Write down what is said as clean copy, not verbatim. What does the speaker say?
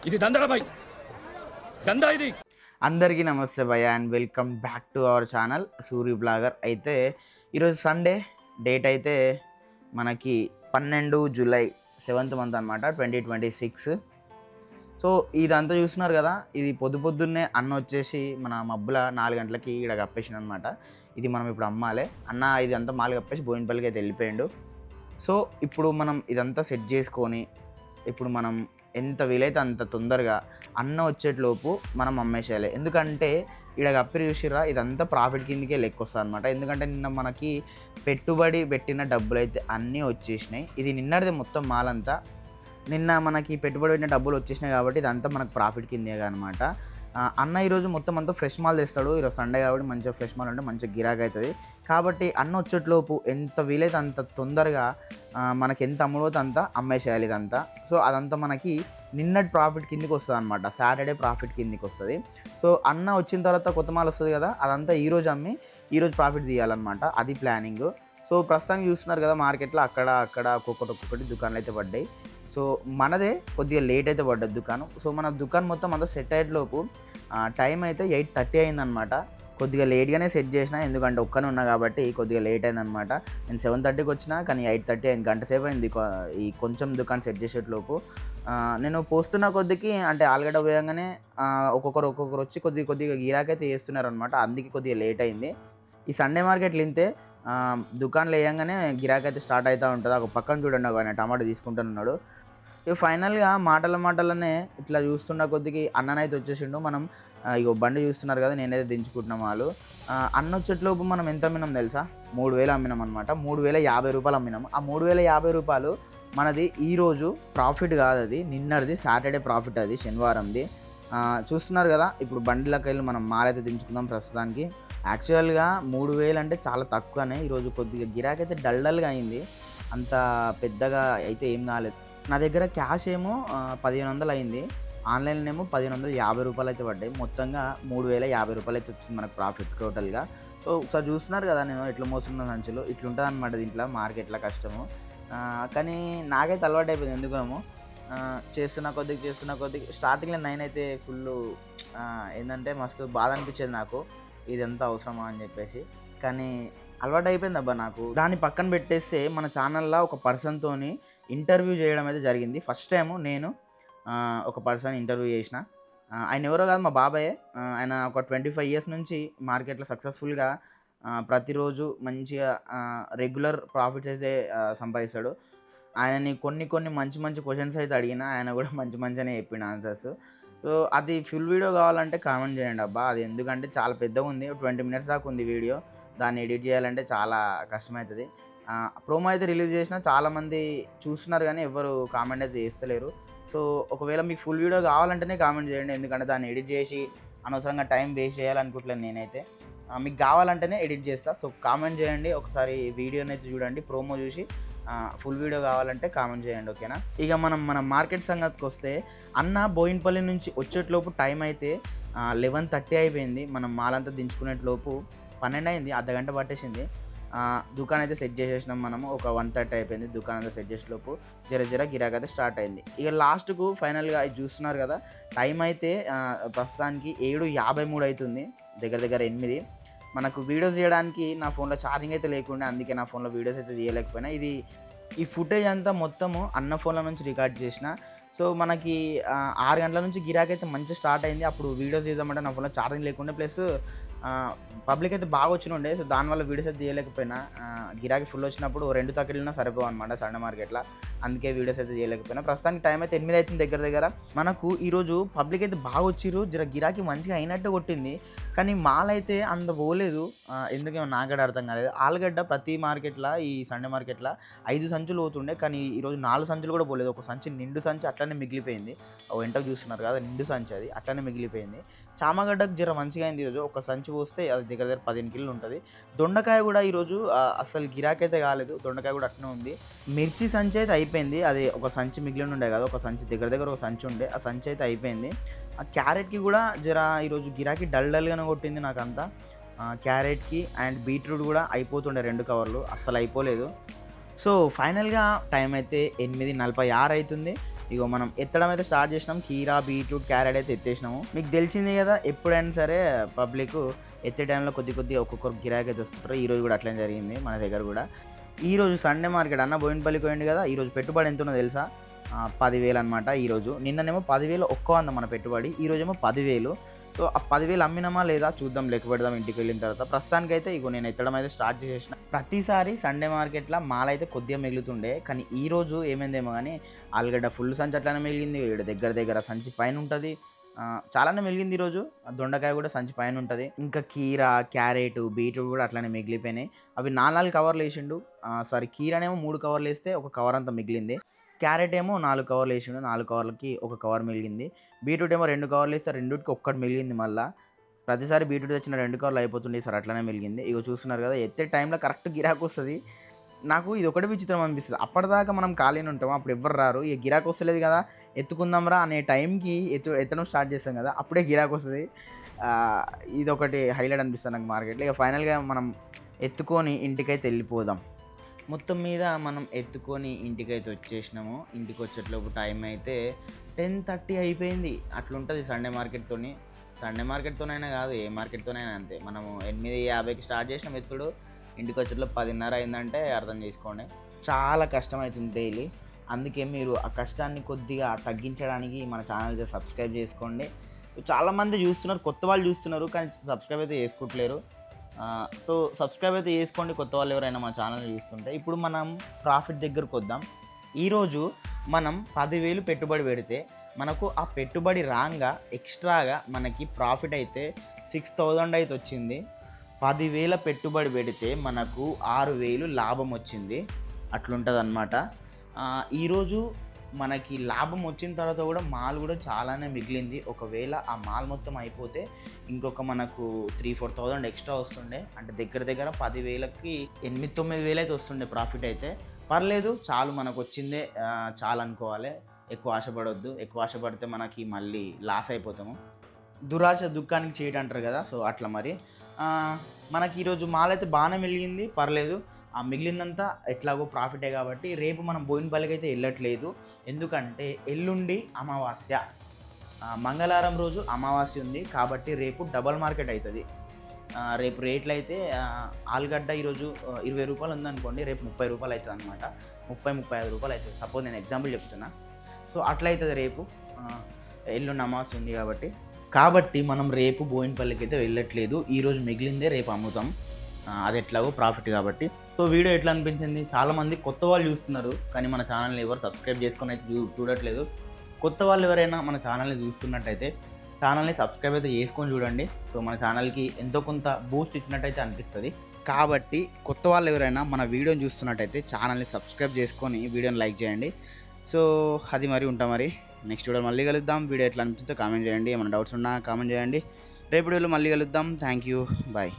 ఇది దందరా బాయ్, దందా ఇది. అందరికీ నమస్తే భయ్య and welcome back to our channel Suri blogger. అయితే ఈరోజు సండే, డేట్ అయితే మనకి 12 జూలై 7th మంత్ అనమాట, 2026. సో ఇదంతా చూస్తున్నారు కదా, ఇది పొద్దున్నే అన్న వచ్చేసి మన మబ్బుల 4 గంటలకి ఇక్కడ కప్పేసిన అనమాట. ఇది మనం ఇప్పుడు అమ్మాలి. అన్న ఇది అంతా మాలు కప్పేసి బోయినపల్లికి అయితే వెళ్ళిపోయాడు. సో ఇప్పుడు మనం ఇదంతా సెట్ చేసుకొని ఇప్పుడు మనం ఎంత వీలైతే అంత తొందరగా అన్న వచ్చేట్లోపు మనం అమ్మేసేయాలి. ఎందుకంటే ఇక్కడ కప్పిరి చూసిర్రా, ఇదంతా ప్రాఫిట్ కిందకే లెక్క వస్తుంది అనమాట. ఎందుకంటే నిన్న మనకి పెట్టుబడి పెట్టిన డబ్బులు అయితే అన్నీ వచ్చేసినాయి. ఇది నిన్నటిది మొత్తం మాలంతా నిన్న మనకి పెట్టుబడి పెట్టిన డబ్బులు వచ్చేసినాయి కాబట్టి ఇదంతా మనకు ప్రాఫిట్ కిందే అనమాట. అన్న ఈరోజు మొత్తం అంతా ఫ్రెష్ మాల్ తెస్తాడు. ఈరోజు సండే కాబట్టి మంచిగా ఫ్రెష్ మాల్ ఉంటే మంచిగా గిరాకీ అవుతుంది. కాబట్టి అన్న వచ్చేట్లోపు ఎంత వీలైతే అంత తొందరగా మనకి ఎంత అమ్ముడుపోతే అంత అమ్మేసేయాలి ఇదంతా. సో అదంతా మనకి నిన్నటి ప్రాఫిట్ కిందికి వస్తుంది అనమాట, సాటర్డే ప్రాఫిట్ కిందికి వస్తుంది. సో అన్న వచ్చిన తర్వాత కొత్త మాల్ వస్తుంది కదా, అదంతా ఈరోజు అమ్మి ఈరోజు ప్రాఫిట్ తీయాలన్నమాట, అది ప్లానింగ్. సో ప్రస్తుతానికి చూస్తున్నారు కదా మార్కెట్లో అక్కడ ఒక్కొక్కటి దుకాణాలు అయితే పడ్డాయి. సో మనదే కొద్దిగా లేట్ అయితే పడ్డది దుకాణం. సో మన దుకాణం మొత్తం అంతా సెట్ అయ్యేలోపు టైం అయితే 8:30 అయిందనమాట. కొద్దిగా లేట్గానే సెట్ చేసిన, ఎందుకంటే ఒక్కనే ఉన్నా కాబట్టి కొద్దిగా లేట్ అయిందనమాట. నేను 7:30కి వచ్చినా కానీ 8:30 అయింది, గంట సేపు అయింది ఈ కొంచెం దుకాణం సెట్ చేసేట్లోపు. నేను పోస్తున్న కొద్దికి అంటే ఆలుగడ్డ పోయంగానే ఒక్కొక్కరు వచ్చి కొద్దిగా గిరాకైతే చేస్తున్నారు అనమాట. అందుకే కొద్దిగా లేట్ అయింది. ఈ సండే మార్కెట్లు ఇంతే, దుకాణాలు వేయంగానే గిరాకీ అయితే స్టార్ట్ అవుతూ ఉంటుంది. ఒక పక్కన చూడండి, ఒక ఆయన టమాటా తీసుకుంటున్నాడు. ఇక ఫైనల్గా మాటలనే ఇట్లా చూస్తున్న కొద్దికి అన్ననైతే వచ్చేసిండు. మనం ఇగో బండి చూస్తున్నారు కదా, నేనైతే దించుకుంటున్నాం వాళ్ళు. అన్న వచ్చేట్లోపు మనం ఎంత అమ్మినాం తెలుసా? 3,000 అమ్మినాం అనమాట. 3,050 రూపాయలు అమ్మినాం. ఆ 3,050 రూపాయలు మనది ఈరోజు ప్రాఫిట్ కాదు, అది నిన్నటిది సాటర్డే ప్రాఫిట్, అది శనివారంది. చూస్తున్నారు కదా, ఇప్పుడు బండిలోకి వెళ్ళి మనం మాల్ అయితే దించుకుందాం ప్రస్తుతానికి. యాక్చువల్గా 3,000 అంటే చాలా తక్కువనే. ఈరోజు కొద్దిగా గిరాకీ అయితే డల్గా అయింది, అంత పెద్దగా అయితే ఏం కాలేదు. నా దగ్గర క్యాష్ ఏమో 1,500 అయింది, ఆన్లైన్లో ఏమో 1,550 రూపాయలు అయితే పడ్డాయి. మొత్తంగా 3,050 రూపాయలు అయితే వచ్చింది మనకు ప్రాఫిట్ టోటల్గా. సో ఒకసారి చూస్తున్నారు కదా నేను ఎట్లా మోస్తున్న సంచులు, ఇట్లుంటుంది అనమాట దీంట్లో మార్కెట్లో కష్టము. కానీ నాకైతే అలవాటు అయిపోయింది ఎందుకేమో. చేస్తున్న కొద్దిగా స్టార్టింగ్లో నేనైతే ఫుల్ ఏంటంటే మస్తు బాధ అనిపించేది నాకు, ఇదంతా అవసరమా అని చెప్పేసి. కానీ అలవాటు అయిపోయింది అబ్బా నాకు. దాన్ని పక్కన పెట్టేస్తే మన ఛానల్లో ఒక పర్సన్తోని ఇంటర్వ్యూ చేయడం అయితే జరిగింది. ఫస్ట్ టైము నేను ఒక పర్సన్ ఇంటర్వ్యూ చేసిన. ఆయన ఎవరో కాదు, మా బాబాయే. ఆయన ఒక 25 ఇయర్స్ నుంచి మార్కెట్లో సక్సెస్ఫుల్గా ప్రతిరోజు మంచిగా రెగ్యులర్ ప్రాఫిట్స్ అయితే సంపాదిస్తాడు. ఆయనని కొన్ని మంచి క్వశ్చన్స్ అయితే అడిగిన, ఆయన కూడా మంచిగానే చెప్పిండు ఆన్సర్స్. సో అది ఫుల్ వీడియో కావాలంటే కామెంట్ చేయండి అబ్బా. అది ఎందుకంటే చాలా పెద్దగా ఉంది, 20 minutes దాకా ఉంది వీడియో. దాన్ని ఎడిట్ చేయాలంటే చాలా కష్టమవుతుంది. ప్రోమో అయితే రిలీజ్ చేసినా చాలామంది చూస్తున్నారు కానీ ఎవరు కామెంట్ అయితే చేస్తలేరు. సో ఒకవేళ మీకు ఫుల్ వీడియో కావాలంటేనే కామెంట్ చేయండి, ఎందుకంటే దాన్ని ఎడిట్ చేసి అనవసరంగా టైం వేస్ట్ చేయాలనుకుంటలేను నేనైతే. మీకు కావాలంటేనే ఎడిట్ చేస్తా. సో కామెంట్ చేయండి, ఒకసారి వీడియోని అయితే చూడండి, ప్రోమో చూసి ఫుల్ వీడియో కావాలంటే కామెంట్ చేయండి, ఓకేనా? ఇక మన మార్కెట్ సంగతికి వస్తే, అన్న బోయినపల్లి నుంచి వచ్చేట్లోపు టైం అయితే 11:30 అయిపోయింది. మనం మాలంతా దించుకునేట్లోపు 12 అయింది, అర్ధగంట పట్టేసింది. దుకాణం అయితే సెట్ చేసేసినాం మనము. ఒక 1:30 అయిపోయింది దుకాణం అంతా సెట్ చేసేలోపు. జర గిరాకీ అయితే స్టార్ట్ అయింది. ఇక లాస్ట్కు ఫైనల్గా ఇది చూస్తున్నారు కదా, టైం అయితే ప్రస్తుతానికి 7:53 అవుతుంది, దగ్గర 8. మనకు వీడియోస్ చేయడానికి నా ఫోన్లో ఛార్జింగ్ అయితే లేకుండా, అందుకే నా ఫోన్లో వీడియోస్ అయితే తీయలేకపోయినా. ఈ ఫుటేజ్ అంతా మొత్తము అన్న ఫోన్ల నుంచి రికార్డ్ చేసిన. సో మనకి 6 గంటల నుంచి గిరాకీ అయితే మంచిగా స్టార్ట్ అయింది. అప్పుడు వీడియోస్ చేద్దామంటే నా ఫోన్లో ఛార్జింగ్ లేకుండా, ప్లస్ పబ్లిక్ అయితే బాగా వచ్చినుండే. సో దానివల్ల వీడియోస్ అయితే తీయలేకపోయినా. గిరాకీ ఫుల్ వచ్చినప్పుడు 2 తక్కిడినా సరిపోవు అనమాట సండే మార్కెట్లో, అందుకే వీడియోస్ అయితే తీయలేకపోయినా. ప్రస్తుతానికి టైం అయితే 8 అవుతుంది దగ్గర. మనకు ఈరోజు పబ్లిక్ అయితే బాగా వచ్చిర్రు, గిరాకీ మంచిగా అయినట్టు కొట్టింది. కానీ మాల్ అయితే అంత పోలేదు, ఎందుకేమో నాగడ్డ అర్థం కాలేదు. ఆలుగడ్డ ప్రతి మార్కెట్లో ఈ సండే మార్కెట్లో 5 సంచులు పోతుండే, కానీ ఈరోజు 4 సంచులు కూడా పోలేదు. ఒక సంచి నిండు సంచి అట్లనే మిగిలిపోయింది. వెంటకు చూస్తున్నారు కదా, నిండు సంచి అది అట్లనే మిగిలిపోయింది. చామగడ్డకు మంచిగా అయింది ఈరోజు. ఒక సంచి పోస్తే అది దగ్గర 15 కిలోలు ఉంటుంది. దొండకాయ కూడా ఈరోజు అసలు గిరాకీ అయితే కాలేదు, దొండకాయ కూడా అట్నే ఉంది. మిర్చి సంచి అయితే అయిపోయింది, అది ఒక సంచి మిగిలిన ఉండే కదా, ఒక సంచి దగ్గర ఒక సంచి ఉండే, ఆ సంచి అయితే అయిపోయింది. ఆ క్యారెట్కి కూడా ఈరోజు గిరాకీ డల్గానే కొట్టింది నాకంతా. క్యారెట్కి అండ్ బీట్రూట్ కూడా అయిపోతుండే 2 కవర్లు, అస్సలు అయిపోలేదు. సో ఫైనల్గా టైం అయితే 8:46 అవుతుంది. ఇగో మనం ఎత్తడం అయితే స్టార్ట్ చేసినాం. కీరా, బీట్రూట్, క్యారెట్ అయితే ఎత్తేసినాము. మీకు తెలిసింది కదా, ఎప్పుడైనా సరే పబ్లిక్ ఎత్తే టైంలో కొద్ది ఒక్కొక్కరు గిరాకీ అయితే వస్తుంటారు. ఈరోజు కూడా అట్లనే జరిగింది మన దగ్గర కూడా. ఈరోజు సండే మార్కెట్ అన్న బోయినపల్లికి పోయింది కదా, ఈరోజు పెట్టుబడి ఎంత ఉన్నదో తెలుసా? 10,000 అనమాట ఈరోజు. నిన్ననేమో 10,000 ఒక్క వంద మన పెట్టుబడి, ఈరోజేమో 10,000. సో ఆ 10,000 అమ్మినామా లేదా చూద్దాం, లెక్క పెడదాం ఇంటికి వెళ్ళిన తర్వాత. ప్రస్తుతానికైతే ఇగో నేను ఎత్తడం అయితే స్టార్ట్ చేసేసిన. ప్రతిసారి సండే మార్కెట్లో మాల్ అయితే కొద్దిగా మిగులుతుండే, కానీ ఈరోజు ఏమైందేమో కానీ ఆలుగడ్డ ఫుల్ సంచి అట్లానే మిగిలింది. ఇక్కడ దగ్గర సంచి పైన ఉంటుంది, చాలానే మిగిలింది ఈరోజు. దొండకాయ కూడా సంచి పైన ఉంటుంది. ఇంకా కీరా, క్యారెట్, బీట్రూట్ కూడా అట్లానే మిగిలిపోయినాయి. అవి 4 కవర్లు వేసిండు. కీరానేమో 3 కవర్లు వేస్తే ఒక కవర్ అంతా మిగిలింది. క్యారెట్ ఏమో 4 కవర్లు వేసిండు, 4 కవర్లకి ఒక కవర్ మిగిలింది. బీట్రూట్ ఏమో 2 కవర్లు వేస్తే రెండుకి ఒక్కటి మిగిలింది. మళ్ళీ ప్రతిసారి బీట్రూట్ తెచ్చిన 2 కవర్లు అయిపోతుంది, సార్ అట్లనే మిగిలింది. ఇగో చూస్తున్నారు కదా, ఎత్తే టైంలో కరెక్ట్ గిరాకు వస్తుంది. నాకు ఇది ఒకటి విచిత్రం అనిపిస్తుంది. అప్పటిదాకా మనం ఖాళీని ఉంటాము, అప్పుడు ఎవ్వరు రారు. ఇక గిరాకు వస్తలేదు కదా, ఎత్తుకుందాంరా అనే టైంకి ఎత్తడం స్టార్ట్ చేస్తాం కదా, అప్పుడే గిరాకు వస్తుంది. ఇది ఒకటి హైలైట్ అనిపిస్తుంది నాకు మార్కెట్లో. ఇక ఫైనల్గా మనం ఎత్తుకొని ఇంటికైతే వెళ్ళిపోదాం. మొత్తం మీద మనం ఎత్తుకొని ఇంటికైతే వచ్చేసినాము. ఇంటికి వచ్చేట్లోపు టైం అయితే 10:30 అయిపోయింది. అట్లుంటుంది సండే మార్కెట్తోని. సండే మార్కెట్తోనైనా కాదు, ఏ మార్కెట్తోనైనా అంతే. మనము 8:50కి స్టార్ట్ చేసినాం ఎత్తుడు, ఇంటికి వచ్చేట్లో 10:30 అయిందంటే అర్థం చేసుకోండి. చాలా కష్టం అవుతుంది డైలీ. అందుకే మీరు ఆ కష్టాన్ని కొద్దిగా తగ్గించడానికి మన ఛానల్ అయితే సబ్స్క్రైబ్ చేసుకోండి. సో చాలామంది చూస్తున్నారు, కొత్త వాళ్ళు చూస్తున్నారు, కానీ సబ్స్క్రైబ్ అయితే చేసుకోవట్లేరు. సో సబ్స్క్రైబ్ అయితే చేసుకోండి కొత్త వాళ్ళు ఎవరైనా మా ఛానల్ చూస్తుంటే. ఇప్పుడు మనం ప్రాఫిట్ దగ్గరకు వద్దాం. ఈరోజు మనం 10,000 పెట్టుబడి పెడితే మనకు ఆ పెట్టుబడి రాగా ఎక్స్ట్రాగా మనకి ప్రాఫిట్ అయితే 6,000 అయితే వచ్చింది. 10,000 పెట్టుబడి పెడితే మనకు 6,000 లాభం వచ్చింది. అట్లుంటుంది అన్నమాట. ఈరోజు మనకి లాభం వచ్చిన తర్వాత కూడా మాల్ కూడా చాలానే మిగిలింది. ఒకవేళ ఆ మాల్ మొత్తం అయిపోతే ఇంకొక మనకు 3-4,000 ఎక్స్ట్రా వస్తుండే. అంటే దగ్గర 10,000కి 8-9,000 అయితే వస్తుండే ప్రాఫిట్. అయితే పర్లేదు, చాలు మనకు వచ్చిందే చాలు అనుకోవాలి. ఎక్కువ ఆశపడొద్దు, ఎక్కువ ఆశపడితే మనకి మళ్ళీ లాస్ అయిపోతాము. దురాశ దుఃఖానికి చేయడం అంటారు కదా, సో అట్లా మరి. మనకి ఈరోజు మాల్ అయితే బాగానే మిగిలింది, పర్లేదు. ఆ మిగిలిందంతా ఎట్లాగో ప్రాఫిటే కాబట్టి రేపు మనం బోయినపల్లికి అయితే వెళ్ళట్లేదు. ఎందుకంటే ఎల్లుండి అమావాస్య, మంగళవారం రోజు అమావాస్య ఉంది కాబట్టి రేపు డబల్ మార్కెట్ అవుతుంది. రేపు రేట్లు అయితే ఆలుగడ్డ ఈరోజు 20 రూపాయలు ఉందనుకోండి, రేపు 30 రూపాయలు అవుతుంది అనమాట. 30-35 రూపాయలు అవుతుంది, సపోజ్ నేను ఎగ్జాంపుల్ చెప్తున్నా. సో అట్లా అవుతుంది రేపు. ఎల్లుండి అమావాస్య ఉంది కాబట్టి మనం రేపు బోయినపల్లికి అయితే వెళ్ళట్లేదు. ఈరోజు మిగిలిందే రేపు అమ్ముతాం, అది ఎట్లాగో ప్రాఫిట్ కాబట్టి. సో వీడియో ఎట్లా అనిపించింది? చాలామంది కొత్త వాళ్ళు చూస్తున్నారు, కానీ మన ఛానల్ని ఎవరు సబ్స్క్రైబ్ చేసుకొని అయితే చూడట్లేదు. కొత్త వాళ్ళు ఎవరైనా మన ఛానల్ని చూస్తున్నట్టయితే ఛానల్ని సబ్స్క్రైబ్ అయితే చేసుకొని చూడండి. సో మన ఛానల్కి ఎంతో కొంత బూస్ట్ ఇచ్చినట్టయితే అనిపిస్తుంది. కాబట్టి కొత్త వాళ్ళు ఎవరైనా మన వీడియోని చూస్తున్నట్టయితే ఛానల్ని సబ్స్క్రైబ్ చేసుకొని వీడియోని లైక్ చేయండి. సో అది మరి ఉంటాం. మరి నెక్స్ట్ వీడియో మళ్ళీ కలుద్దాం. వీడియో ఎట్లా అనిపిస్తుందో కామెంట్ చేయండి. ఏమైనా డౌట్స్ ఉన్నా కామెంట్ చేయండి. రేపు వీడియోలో మళ్ళీ కలుద్దాం. Thank you, bye.